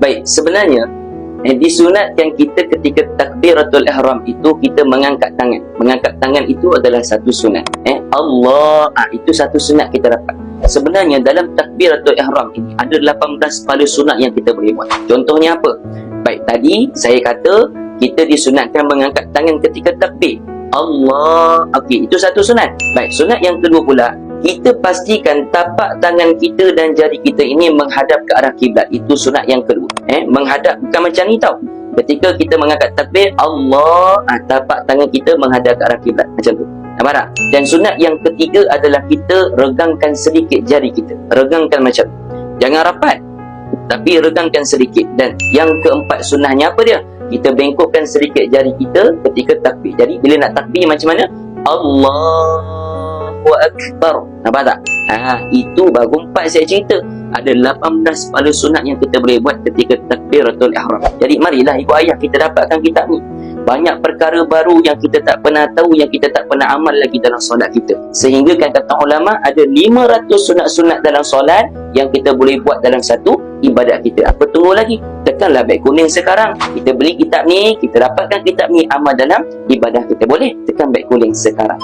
Baik, sebenarnya disunatkan kita ketika takbiratul ihram itu kita mengangkat tangan. Mengangkat tangan itu adalah satu sunat. Allah, itu satu sunat kita dapat. Sebenarnya dalam takbiratul ihram ini ada 18 kepala sunat yang kita boleh buat. Contohnya apa? Baik, tadi saya kata kita disunatkan mengangkat tangan ketika takbir. Allah, okey, itu satu sunat. Baik, sunat yang kedua pula, kita pastikan tapak tangan kita dan jari kita ini menghadap ke arah kiblat. Itu sunat yang kedua. Menghadap, bukan macam ni tau. Ketika kita mengangkat takbir, Allah, tapak tangan kita menghadap ke arah kiblat. Macam tu. Nampak tak? Dan sunat yang ketiga adalah kita regangkan sedikit jari kita. Regangkan macam tu. Jangan rapat, tapi regangkan sedikit. Dan yang keempat sunahnya apa dia? Kita bengkokkan sedikit jari kita ketika takbir. Jadi bila nak takbir macam mana? Allahu Akbar. Nampak tak? Itu baru 4 saya cerita. Ada 18 kepala sunat yang kita boleh buat ketika takbiratul ihram. Jadi marilah ibu ayah kita dapatkan kitab ni. Banyak perkara baru yang kita tak pernah tahu, yang kita tak pernah amal lagi dalam solat kita. Sehingga kan kata ulama ada 500 sunat-sunat dalam solat yang kita boleh buat dalam satu ibadat kita. Apa tunggu lagi? Tekanlah beg kuning sekarang. Kita beli kitab ni, kita dapatkan kitab ni, amal dalam ibadah kita. Boleh? Tekan beg kuning sekarang.